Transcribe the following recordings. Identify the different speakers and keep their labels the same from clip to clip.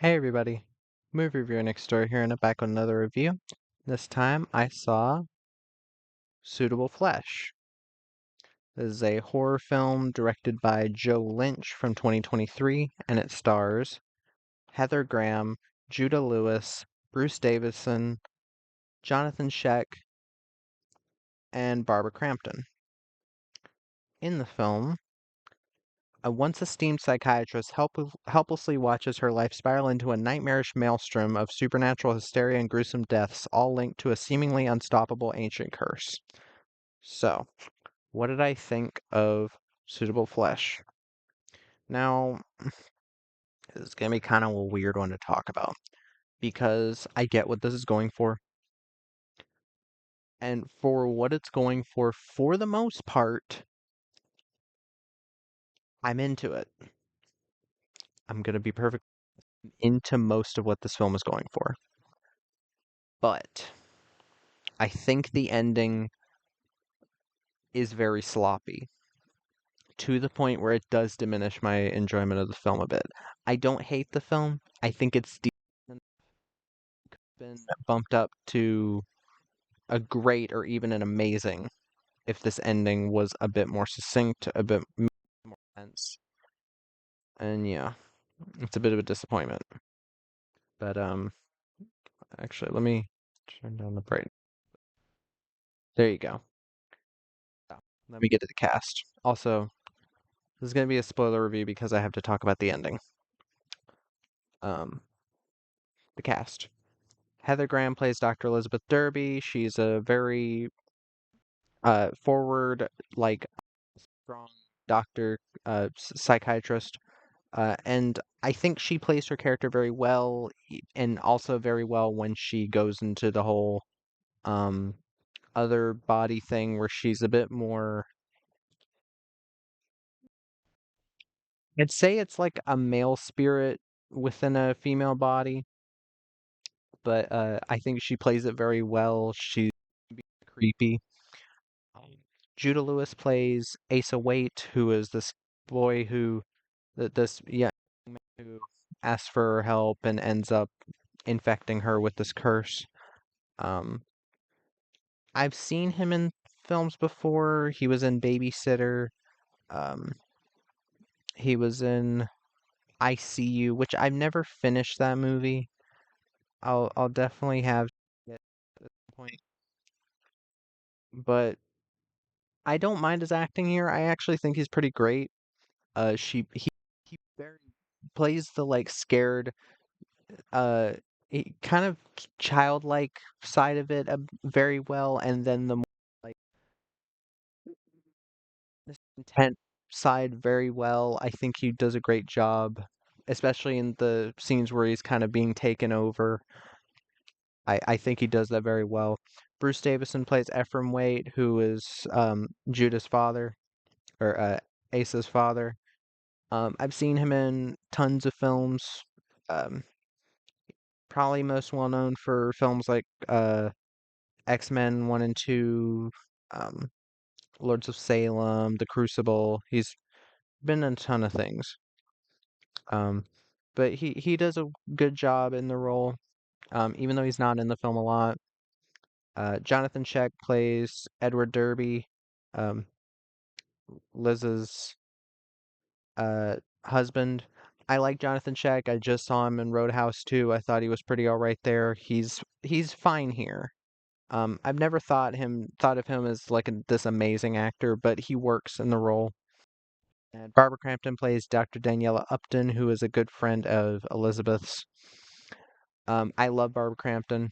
Speaker 1: Hey everybody, movie reviewer next door here and I'm back with another review. This time I saw Suitable Flesh. This is a horror film directed by Joe Lynch from 2023 and it stars Heather Graham, Judah Lewis, Bruce Davison, Jonathan Sheck, and Barbara Crampton. In the film, a once esteemed psychiatrist helplessly watches her life spiral into a nightmarish maelstrom of supernatural hysteria and gruesome deaths, all linked to a seemingly unstoppable ancient curse. So, what did I think of Suitable Flesh? Now, this is going to be kind of a weird one to talk about because I get what this is going for. And for what it's going for the most part, I'm into it. I'm going to be perfect into most of what this film is going for. But I think the ending is very sloppy to the point where it does diminish my enjoyment of the film a bit. I don't hate the film. I think it's been bumped up to a great or even an amazing if this ending was a bit more succinct, a bit more tense. And yeah, it's a bit of a disappointment. But actually let me turn down the brightness. There you go. Let me get to the cast. Also, this is going to be a spoiler review because I have to talk about the ending. Um, the cast. Heather Graham plays Dr. Elizabeth Derby. She's a very forward, like strong doctor, psychiatrist, and I think she plays her character very well, and also very well when she goes into the whole um, other body thing where she's a bit more. I'd say it's like a male spirit within a female body, but I think she plays it very well. She's creepy. Um, Judah Lewis plays Asa Waite, who is this boy who, this young man who asks for her help and ends up infecting her with this curse. Um, I've seen him in films before. He was in Babysitter. Um, he was in I See You, which I've never finished that movie. I'll definitely have it at this point, but I don't mind his acting here. I actually think he's pretty great. He very plays the like scared, uh, kind of childlike side of it very well, and then the more like this intent side very well. I think he does a great job, especially in the scenes where he's kind of being taken over. I think he does that very well. Bruce Davison plays Ephraim Waite, who is Judah's father or Asa's father. I've seen him in tons of films. Um, Probably most well known for films like X-Men 1 and 2, um, Lords of Salem, The Crucible. He's been in a ton of things. Um, but he does a good job in the role, even though he's not in the film a lot. Jonathan Sheck plays Edward Derby, um, Liz's uh, husband. I like Jonathan Sheck. I just saw him in Roadhouse 2. I thought he was pretty all right there. He's fine here. I've never thought of him as like this amazing actor, but he works in the role. And Barbara Crampton plays Dr. Daniela Upton, who is a good friend of Elizabeth's. I love Barbara Crampton.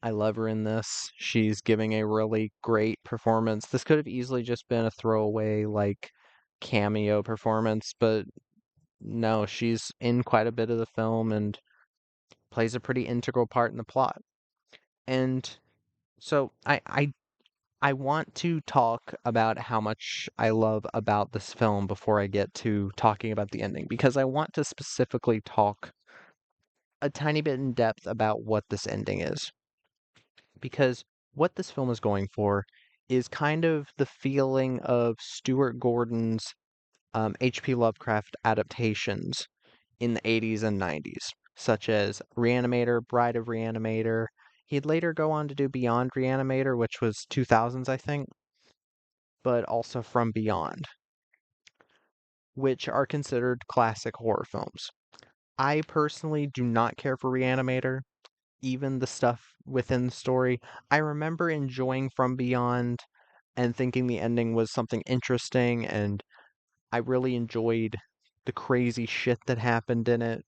Speaker 1: I love her in this. She's giving a really great performance. This could have easily just been a throwaway, like, cameo performance, but no, she's in quite a bit of the film and plays a pretty integral part in the plot. And so I want to talk about how much I love about this film before I get to talking about the ending, because I want to specifically talk a tiny bit in depth about what this ending is. Because what this film is going for is kind of the feeling of Stuart Gordon's H.P. Lovecraft adaptations in the 80s and 90s. such as Reanimator, Bride of Reanimator. He'd later go on to do Beyond Reanimator, which was 2000s, I think, but also From Beyond, which are considered classic horror films. I personally do not care for Reanimator, even the stuff within the story. I remember enjoying From Beyond and thinking the ending was something interesting, and I really enjoyed the crazy shit that happened in it,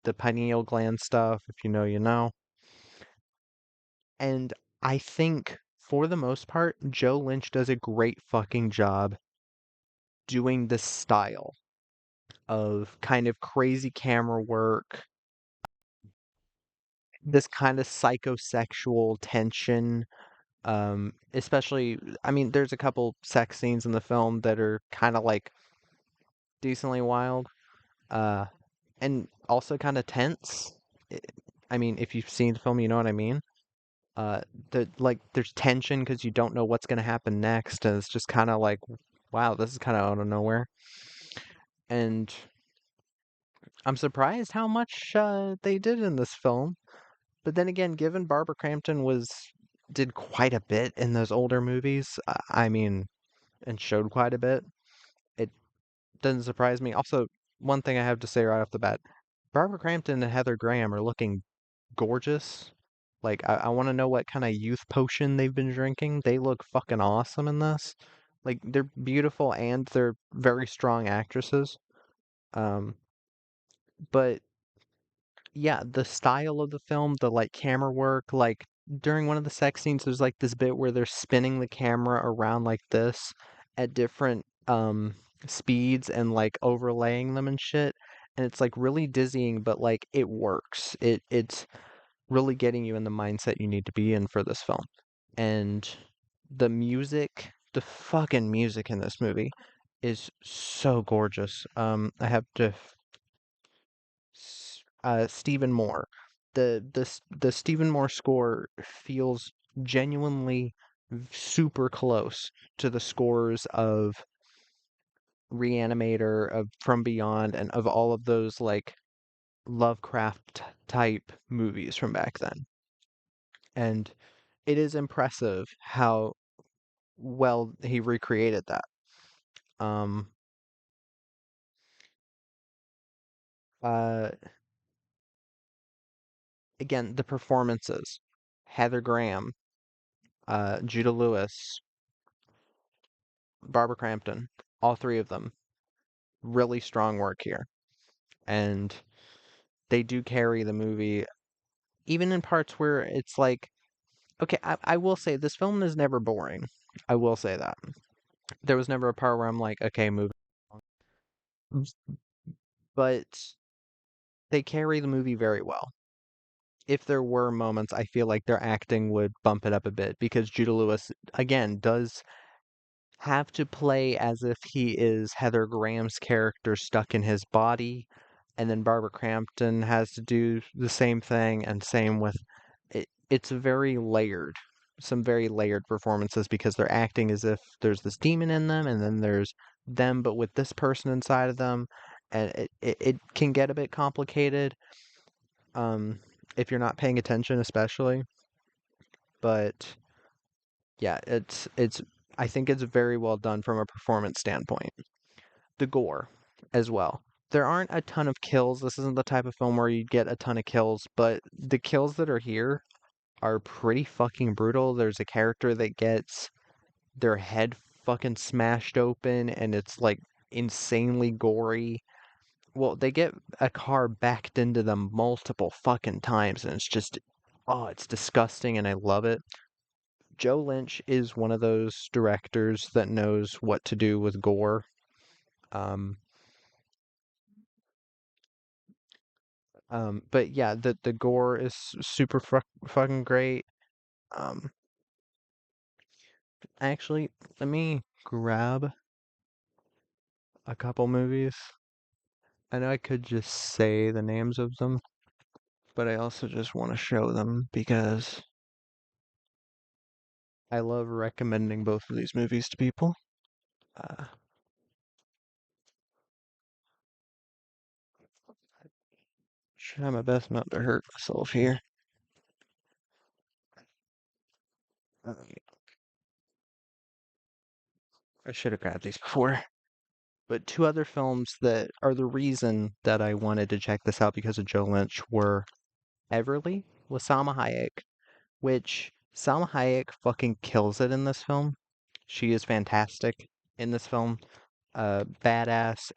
Speaker 1: the pineal gland stuff, if you know, you know. And I think, for the most part, Joe Lynch does a great fucking job doing this style of kind of crazy camera work, this kind of psychosexual tension. Especially, I mean, there's a couple sex scenes in the film that are kind of like decently wild, uh, and also kind of tense. I I mean, if you've seen the film, you know what I mean. Uh, there's tension because you don't know what's gonna happen next, and it's just kind of like, wow, this is kind of out of nowhere. And I'm surprised how much they did in this film. But then again, given Barbara Crampton was did quite a bit in those older movies, I mean, and showed quite a bit, it doesn't surprise me. Also, one thing I have to say right off the bat, Barbara Crampton and Heather Graham are looking gorgeous. Like, I want to know what kind of youth potion they've been drinking. They look fucking awesome in this. Like, they're beautiful and they're very strong actresses. Um, but yeah, the style of the film, the like camera work, like during one of the sex scenes, there's like this bit where they're spinning the camera around like this at different speeds and like overlaying them and shit. And it's like really dizzying, but like it works. It's really getting you in the mindset you need to be in for this film. And the music, the fucking music in this movie is so gorgeous. I have to Stephen Moore. The Stephen Moore score feels genuinely super close to the scores of Reanimator, of From Beyond, and of all of those like Lovecraft type movies from back then. And it is impressive how well he recreated that. Um, uh, Again, the performances, Heather Graham, Judah Lewis, Barbara Crampton, all three of them, really strong work here. And they do carry the movie, even in parts where it's like, okay, I will say this film is never boring. I will say that. There was never a part where I'm like, okay, move on. But they carry the movie very well. If there were moments, I feel like their acting would bump it up a bit because Judah Lewis, again, does have to play as if he is Heather Graham's character stuck in his body, and then Barbara Crampton has to do the same thing, and same with it. It's very layered, some very layered performances because they're acting as if there's this demon in them, and then there's them, but with this person inside of them, and it can get a bit complicated, um, if you're not paying attention, especially. But yeah, it's I think it's very well done from a performance standpoint. The gore as well. There aren't a ton of kills. This isn't the type of film where you get a ton of kills, but the kills that are here are pretty fucking brutal. There's a character that gets their head fucking smashed open and it's like insanely gory. Well, they get a car backed into them multiple fucking times and it's just, oh, it's disgusting and I love it. Joe Lynch is one of those directors that knows what to do with gore. Um, but yeah, the gore is super fucking great. Um, Actually, let me grab a couple movies. I know I could just say the names of them, but I also just want to show them because I love recommending both of these movies to people. Uh, Try my best not to hurt myself here. I should have grabbed these before. But two other films that are the reason that I wanted to check this out because of Joe Lynch were Everly with Salma Hayek, which Salma Hayek fucking kills it in this film. She is fantastic in this film. Badass.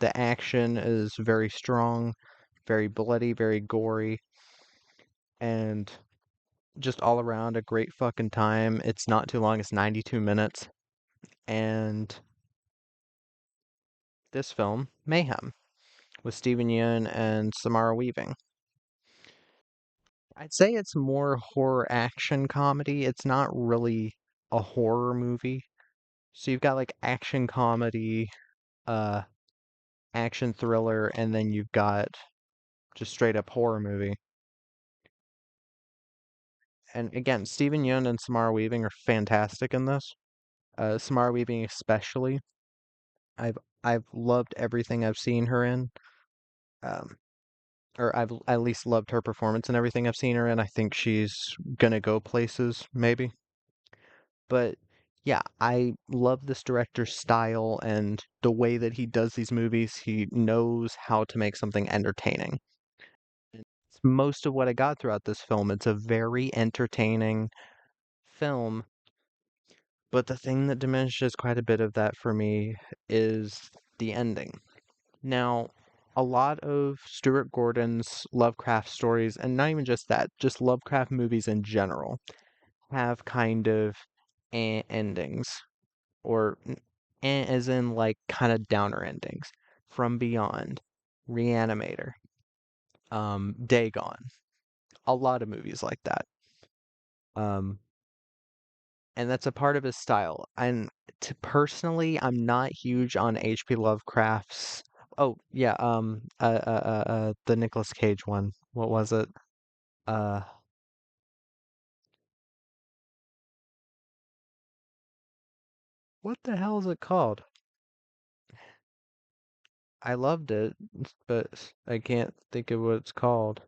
Speaker 1: The action is very strong, very bloody, very gory, and just all around a great fucking time. It's not too long, it's 92 minutes. And this film, Mayhem, with Steven Yeun and Samara Weaving. I'd say it's more horror action comedy. It's not really a horror movie. So you've got like action comedy, uh, action thriller, and then you've got just straight up horror movie. And again, Steven Yeun and Samara Weaving are fantastic in this. Samara Weaving especially. I've loved everything I've seen her in. Um, or I've at least loved her performance in everything I've seen her in. I think she's gonna go places, maybe. But yeah, I love this director's style and the way that he does these movies. He knows how to make something entertaining. It's most of what I got throughout this film. It's a very entertaining film, but the thing that diminishes quite a bit of that for me is the ending. Now, a lot of Stuart Gordon's Lovecraft stories, and not even just that, just Lovecraft movies in general, have kind of endings, or as in like kind of downer endings. From Beyond, Reanimator, Dagon, a lot of movies like that. Um, and that's a part of his style. And personally, I'm not huge on H.P. Lovecraft's. Oh yeah, the Nicolas Cage one. What was it? Uh, what the hell is it called? I loved it, but I can't think of what it's called.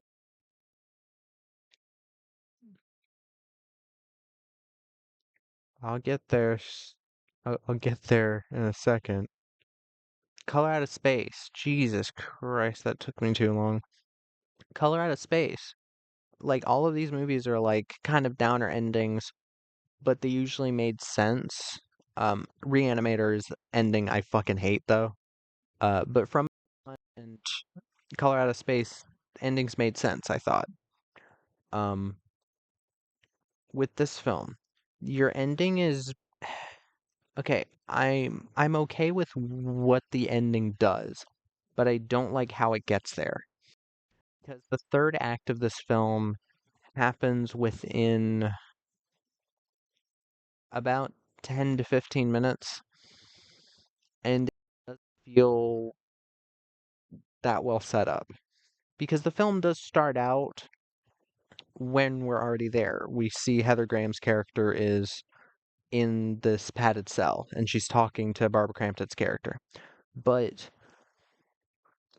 Speaker 1: I'll get there. I'll get there in a second. Color Out of Space. Jesus Christ, that took me too long. Color Out of Space. Like all of these movies are like kind of downer endings, but they usually made sense. Reanimator's ending I fucking hate though. But from and Color Out of Space, endings made sense, I thought. Um, with this film, your ending is okay. I'm okay with what the ending does, but I don't like how it gets there. Because the third act of this film happens within about 10 to 15 minutes, and it doesn't feel that well set up. Because the film does start out when we're already there. We see Heather Graham's character is in this padded cell, and she's talking to Barbara Crampton's character. But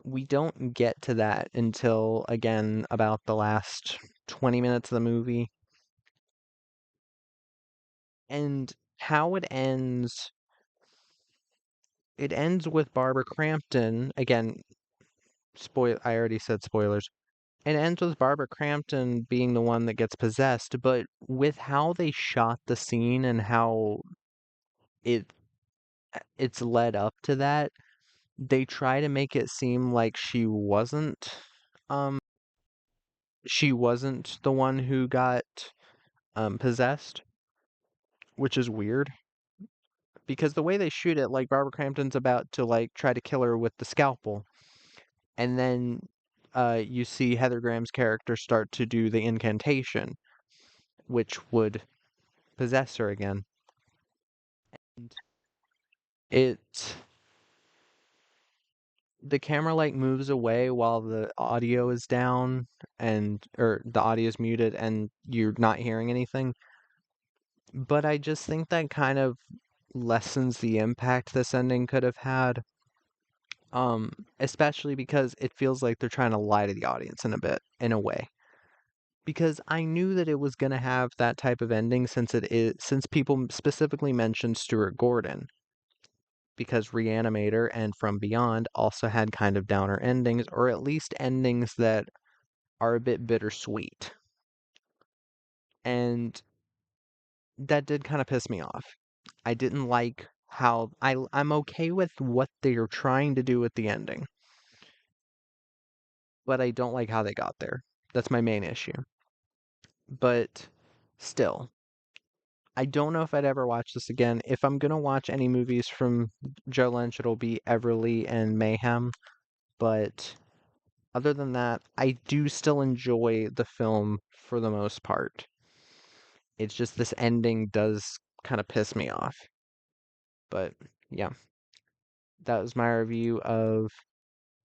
Speaker 1: we don't get to that until, again, about the last 20 minutes of the movie. And how it ends with Barbara Crampton, again, I already said spoilers. It ends with Barbara Crampton being the one that gets possessed, but with how they shot the scene and how it it's led up to that, they try to make it seem like um she wasn't the one who got possessed, which is weird because the way they shoot it, like Barbara Crampton's about to like try to kill her with the scalpel, and then you see Heather Graham's character start to do the incantation, which would possess her again. And it the camera like moves away while the audio is down and or the audio is muted and you're not hearing anything. But I just think that kind of lessens the impact this ending could have had. Especially because it feels like they're trying to lie to the audience in a way. Because I knew that it was going to have that type of ending since people specifically mentioned Stuart Gordon because Reanimator and From Beyond also had kind of downer endings or at least endings that are a bit bittersweet. And that did kind of piss me off. I didn't like how I'm okay with what they're trying to do with the ending, but I don't like how they got there. That's my main issue. But still, I don't know if I'd ever watch this again. If I'm gonna watch any movies from Joe Lynch, it'll be Everly and Mayhem. But other than that, I do still enjoy the film for the most part. It's just this ending does kind of piss me off. But yeah, that was my review of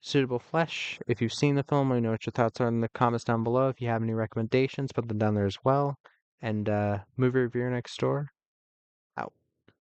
Speaker 1: Suitable Flesh. If you've seen the film, let me know what your thoughts are in the comments down below. If you have any recommendations, put them down there as well. And movie reviewer next door.